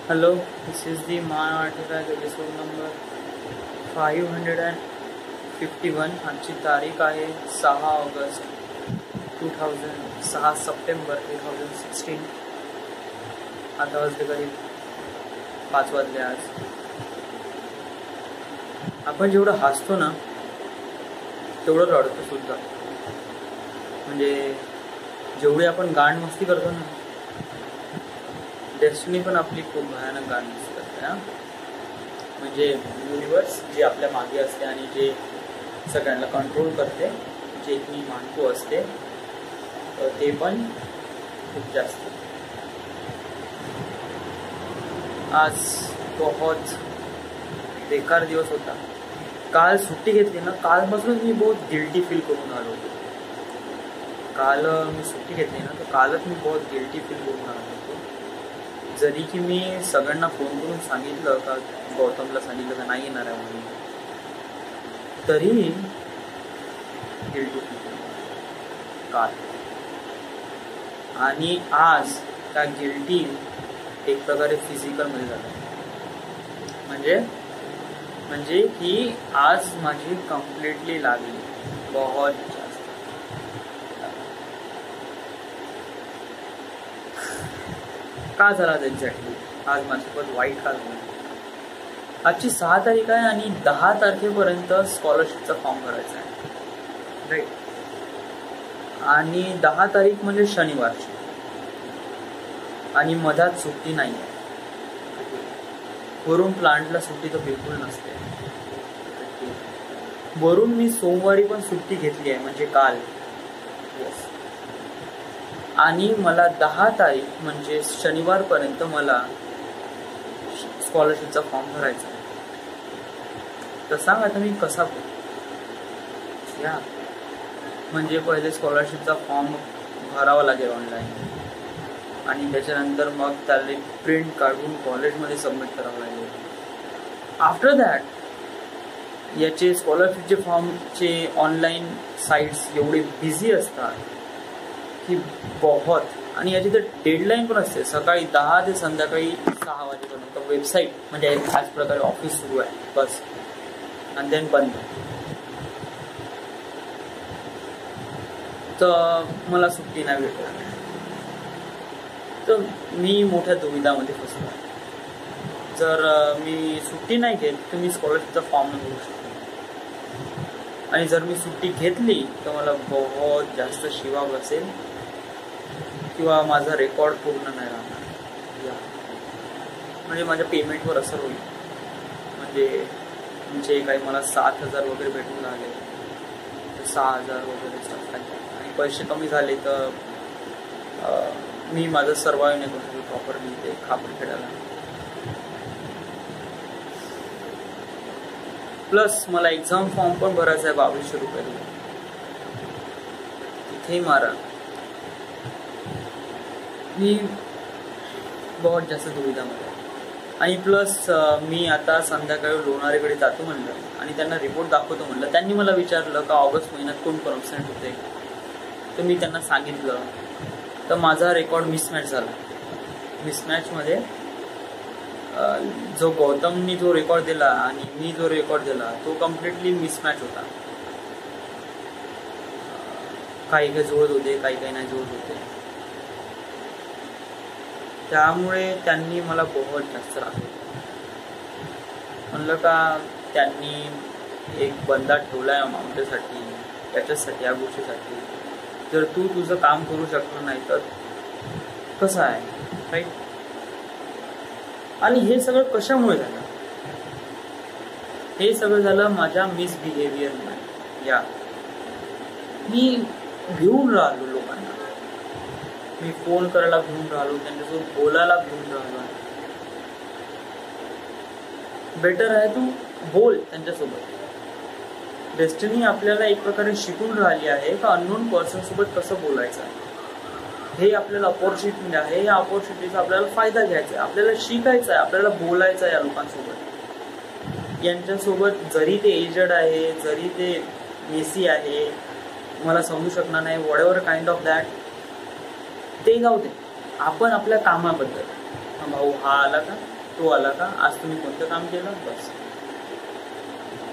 Hello, this is the Man Artifact episode number 551. आजची तारीख आहे 6 ऑगस्ट 6 सप्टेंबर 2016. आता वाजले करीब 5 वाजले. आज आपण जेवढं हसतो ना तेवढं रडतो सुद्धा. म्हणजे जेवढी आपण गाण मस्ती करतो ना, डेस्टिनी पण आपली खूप भयानक गाण मस्ती करते ना. म्हणजे युनिवर्स जे आपल्या मागे असते आणि जे सगळ्यांना कंट्रोल करते, जे मी मानतो असते, ते पण खूप जास्त. आज बहुत बेकार दिवस होता. काल सुट्टी घेतली ना, कालपासून मी बहुत गिल्टी फील करून आलो होतो. काल मी सुट्टी घेतली ना, तर कालच मी बहुत गिल्टी फील करून आलो होतो. जरी की मी सगळ्यांना फोन करून सांगितलं का, गौतमला सांगितलं का नाही येणार आहे म्हणून, तरी गिल्टी फील काल. आणि आज त्या गिल्टी एक प्रकारे फिजिकलमध्ये झालं. म्हणजे की आज माझी कम्प्लिटली लागली, बहुत जास्त. का झाला एक्झॅक्टली आज माझ्यासोबत वाईट का झालं? आजची 6 तारीख आहे आणि 10 तारखेपर्यंत स्कॉलरशिपचा फॉर्म भरायचा आहे, राईट. आणि 10 तारीख म्हणजे शनिवारची, आणि मधात सुट्टी नाही आहे. वरून प्लांटला सुट्टी तर बिलकुल नसते. वरून मी सोमवारी पण सुट्टी घेतली आहे, म्हणजे काल. येस. आणि मला 10 तारीख म्हणजे शनिवारपर्यंत मला स्कॉलरशिपचा फॉर्म भरायचा आहे. तर सांग आता मी कसा करू? या म्हणजे पहिले स्कॉलरशिपचा फॉर्म भरावा लागेल ऑनलाईन, आणि त्याच्यानंतर मग त्याला प्रिंट काढून कॉलेजमध्ये सबमिट करावं लागेल. आफ्टर दॅट याचे स्कॉलरशिपचे फॉर्मचे ऑनलाईन साईट्स एवढे बिझी असतात की बहुत. आणि याची तर डेडलाईन पण असते, सकाळी 10 ते संध्याकाळी 6 वाजेपर्यंत. वेबसाईट म्हणजे ह्याच प्रकारे ऑफिस सुरू आहे बस, आणि देन बंद. तर मला सुट्टी नाही भेटणार. तर मी मोठ्या दुविधामध्ये फसलो. जर मी सुट्टी नाही घेत तर मी स्कॉलरशिपचा फॉर्म नाही भरू शकतो, आणि जर मी सुट्टी घेतली तर मला बहुत जास्त शिवा बसेल किंवा माझा रेकॉर्ड पूर्ण नाही राहणार. म्हणजे माझ्या पेमेंटवर असर होईल. म्हणजे जे काही मला 7,000 वगैरे भेटून राहिले, 6,000 वगैरे आणि पैसे कमी झाले तर मी माझं सर्वाईव्ह नाही करू शकतो प्रॉपरली ते खापरखेड्याला. प्लस मला एक्झाम फॉर्म पण भरायचा आहे 2200 रुपये. तिथेही मारा. मी बहुत जास्त दुविधामध्ये. आणि प्लस मी आता संध्याकाळी लोणारेकडे जातो म्हणलं, आणि त्यांना रिपोर्ट दाखवतो म्हणलं. त्यांनी मला विचारलं का ऑगस्ट महिन्यात कोण परमनंट होते, तर मी त्यांना सांगितलं. तर माझा रेकॉर्ड मिसमॅच झाला. मिसमॅचमध्ये जो गौतमनी जो रेकॉर्ड दिला आणि मी जो रेकॉर्ड दिला तो कम्प्लिटली मिसमॅच होता. काही काही जुळत होते, काही काही नाही जुळत होते. त्यामुळे त्यांनी मला बहुत जास्त राखलं. म्हणलं का त्यांनी एक बंदा ठेवला आहे आमच्यासाठी, त्याच्यासाठी, या गोष्टीसाठी. जर तू तुझं काम करू शकणार नाही तर कसं आहे, राईट. आणि हे सगळं कशामुळे झालं? हे सगळं झालं माझ्या मिसबिहेवियरमुळे. या मी भिवून राहिलो लोकांना. मी फोन करायला भिवून राहिलो, त्यांच्यासोबत बोलायला भिवून राहिलो. बेटर आहे तू बोल त्यांच्यासोबत. डेस्टिनी आपल्याला एक प्रकारे शिकून राहिली आहे का अननोन पर्सन सोबत कसं बोलायचं आहे. हे आपल्याला अपॉर्च्युनिटी आहे. या अपॉर्च्युनिटीचा आपल्याला फायदा घ्यायचा आहे, आपल्याला शिकायचं आहे, आपल्याला बोलायचं आहे या लोकांसोबत. यांच्यासोबत जरी ते एजड आहे, जरी ते मेसी आहे, मला समजू शकणार नाही, what ever kind of that, ते जाऊ दे. आपण आपल्या कामाबद्दल, भाऊ हा आला का, तो आला का, आज तुम्ही कोणतं काम केलं, बस.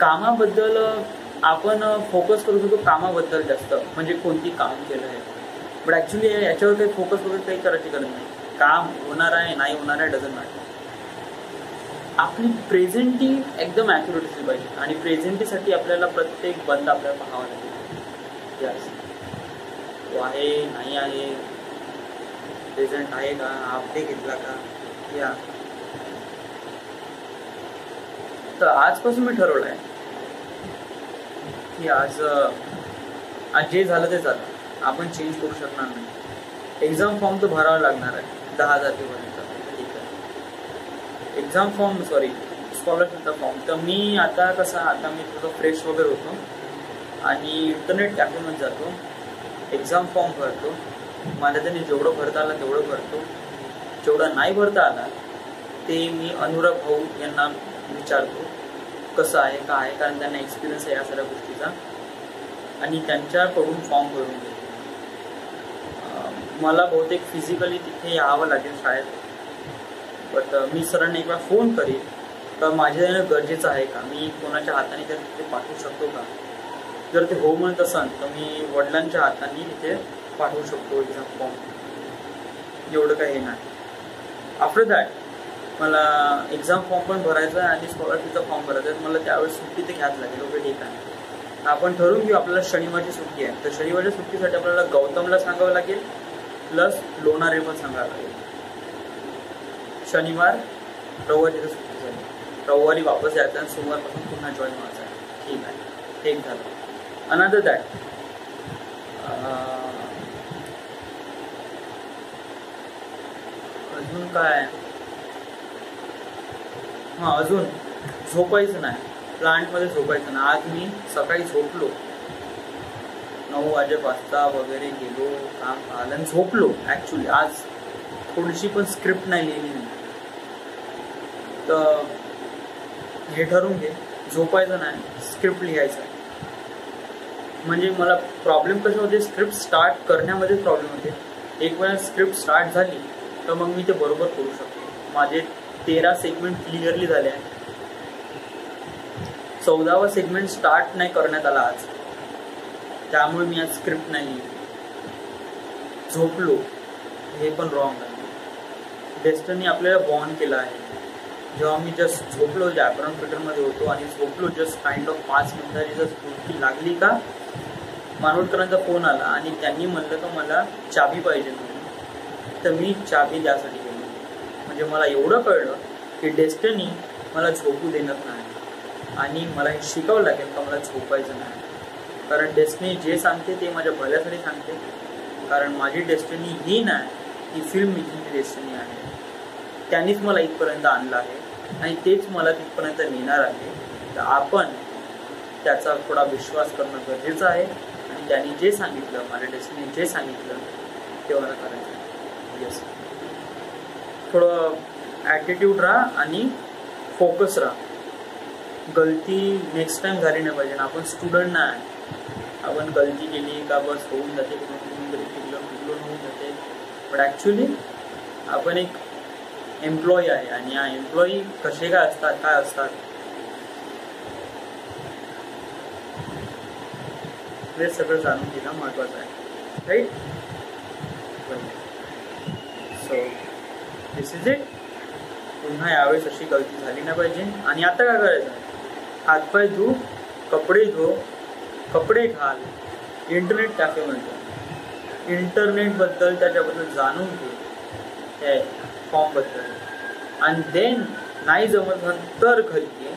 कामाबद्दल आपण फोकस करू शकतो, कामाबद्दल जास्त, म्हणजे कोणती काम केलं आहे. बट ॲक्च्युली याच्यावर काही फोकस वगैरे काही करायची गरज नाही. काम होणार आहे नाही होणार आहे डझंट मॅटर. आपली प्रेझेंटी एकदम ॲक्युरेट असली पाहिजे आणि प्रेझेंटीसाठी आपल्याला प्रत्येक बंद आपल्याला पाहावा लागेल. यस, तो आहे नाही आहे, प्रेझेंट आहे का, हाफ डे घेतला का. या तर आजपासून मी ठरवलं आहे की आज जे झालं ते झालं, आपण चेंज करू शकणार नाही. एक्झाम फॉर्म तर भरावा लागणार आहे 10,000 तारखेपर्यंत. ठीक आहे, एक्झाम फॉर्म स्कॉलरशिपचा फॉर्म. तर मी आता मी थोडं फ्रेश वगैरे होतो आणि इंटरनेट कॅफेमध्ये जातो, एक्झाम फॉर्म भरतो. मला त्याने जेवढं भरता आलं तेवढं भरतो. जेवढं नाही भरता आला ते मी अनुराग भाऊ यांना विचारतो कसं आहे का आहे, कारण त्यांना एक्सपिरियन्स आहे या सगळ्या गोष्टीचा, आणि त्यांच्याकडून फॉर्म भरून घेतो. मला बहुतेक फिजिकली तिथे यावं लागेल शाळेत, बट मी सरांना एक वेळा फोन करेन तर माझ्या येणं गरजेचं आहे का, मी कोणाच्या हाताने तर तिथे पाठवू शकतो का. जर ते हो म्हणत असाल तर मी वडिलांच्या हाताने तिथे पाठवू शकतो एक्झाम फॉर्म, एवढं काही हे नाही. आफ्टर दॅट मला एक्झाम फॉर्म पण भरायचा आहे आणि स्कॉलरशिपचा फॉर्म भरायचा आहे. मला त्यावेळेस सुट्टी ते घ्यायच लागेल. ओके, ठीक आहे, आपण ठरवून घेऊ. आपल्याला शनिवारची सुट्टी आहे, तर शनिवारच्या सुट्टीसाठी आपल्याला गौतमला सांगावं लागेल प्लस लोणारे पण सांगावं लागेल. शनिवार रविवारी सुट्टी झाली, रविवारी वापस यायचं आणि सोमवारपासून पुन्हा जॉईन व्हायचं आहे. ठीक आहे, एक झालं. अनदर दॅट अजून काय, हां अजून झोपायचं नाही, प्लांटमध्ये झोपायचं नाही. आज मी सकाळी झोपलो 9 वाजेपासता वगैरे, गेलो काम पाहिलं आणि झोपलो. ॲक्च्युली आज थोडीशी पण स्क्रिप्ट नाही लिहिली नाही, तर हे ठरवून घे, झोपायचं नाही, स्क्रिप्ट लिहायचं. म्हणजे मला प्रॉब्लेम कसे होते, स्क्रिप्ट स्टार्ट करण्यामध्ये प्रॉब्लेम होते. एक वेळा स्क्रिप्ट स्टार्ट झाली तर मग मी ते बरोबर करू शकतो. माझे 13 सेगमेंट क्लिअरली झाले आहे. 14वा सेगमेंट स्टार्ट नाही करण्यात आला आज, त्यामुळे मी आज स्क्रिप्ट नाही लिहिली. झोपलो, हे पण रॉंग आहे. डेस्टिनी आपल्याला बॉर्न केलं आहे. जेव्हा मी जस्ट झोपलो, जॅपरॉन थिएटरमध्ये होतो आणि झोपलो, जस्ट काइंड ऑफ 5 मिनिटाची जस्ट झोपी लागली का मानवटकरांचा फोन आला आणि त्यांनी म्हणलं का मला चाबी पाहिजे म्हणून, तर मी चाबी द्यासाठी गेलो. म्हणजे मला एवढं कळलं की डेस्टिनी मला झोपू देणार नाही आणि मला हे शिकावं लागेल का मला झोपायचं नाही. कारण डेस्टिनी जे सांगते ते माझ्या भल्यासाठी सांगते, कारण माझी डेस्टिनी ही नाही, ही फिल्म मेकिंगची डेस्टिनी आहे. त्यांनीच मला इथपर्यंत आणलं आहे आणि तेच मला तिथपर्यंत नेणार आहे. तर आपण त्याचा थोडा विश्वास करणं गरजेचं आहे आणि त्यांनी जे सांगितलं, माझ्या डेस्टिनी जे सांगितलं ते मला करायचं आहे. येस, थोडं ॲटिट्यूड राहा आणि फोकस राहा. गलती नेक्स्ट टाइम झाली नाही पाहिजे ना. आपण स्टुडंट नाही, आपण गलती केली का बस होऊन जाते, कुठून होऊन जाते. बट ॲक्च्युली आपण एक एम्प्लॉई आहे आणि या एम्प्लॉई कसे काय असतात हे सगळं जाणून घेणं महत्त्वाचं आहे. Right, so this is it. पुन्हा यावेळेस अशी गलती झाली नाही पाहिजे. आणि आता काय करायचं, हातपाय धु, कपडे धो, कपडे घाल, इंटरनेट कॅफेमध्ये जा, इंटरनेटबद्दल त्याच्याबद्दल जाणून घे, हे फॉर्मबद्दल, आणि देन नाही जमत तर घरी ये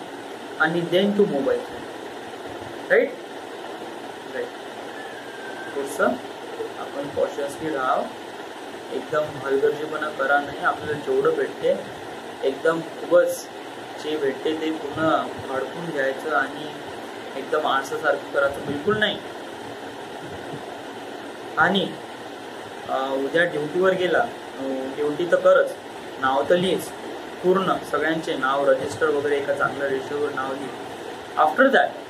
आणि देन तू मोबाईल. राईट राईट, थोडंसं आपण कॉशियसली राहावं. एकदम हलगर्जीपणा करा नाही. आपल्याला जेवढं भेटते एकदम खूपच जे भेटते ते पूर्ण हडपून घ्यायचं आणि एकदम आरसासारखं करायचं बिलकुल नाही. आणि उद्या ड्युटीवर गेला, ड्युटी तर करच, नाव तर लिहिच पूर्ण, सगळ्यांचे नाव रजिस्टर वगैरे एका चांगल्या रेशोवर नाव लिहि. आफ्टर दॅट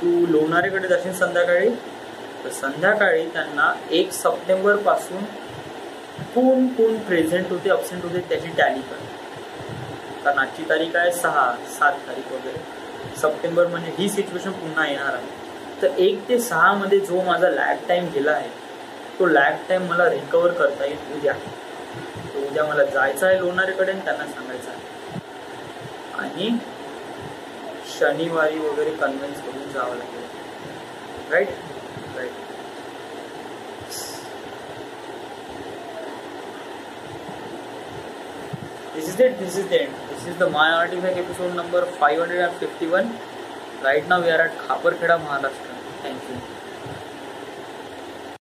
तू लोणारेकडे जाशील संध्याकाळी, तर संध्याकाळी त्यांना 1 सप्टेंबरपासून कोण प्रेझेंट होते, अब्सेंट होते त्याची टॅली कर. कारण आजची तारीख आहे 7 तारीख वगैरे, सप्टेंबर म्हणजे ही सिच्युएशन पुन्हा येणार आहे. तर 1 ते 6 मध्ये जो माझा लॅग टाइम गेला आहे तो लॅग टाइम मला रिकवर करता येईल उद्या. तर उद्या मला जायचं आहे लोणारेकडे आणि त्यांना सांगायचं आहे आणि शनिवारी वगैरे कन्व्हिन्स करून जावं लागेल. Right. This is it. This is the My Artifact episode number 551. Right now we are at Khaparkheda, Maharashtra. Thank you.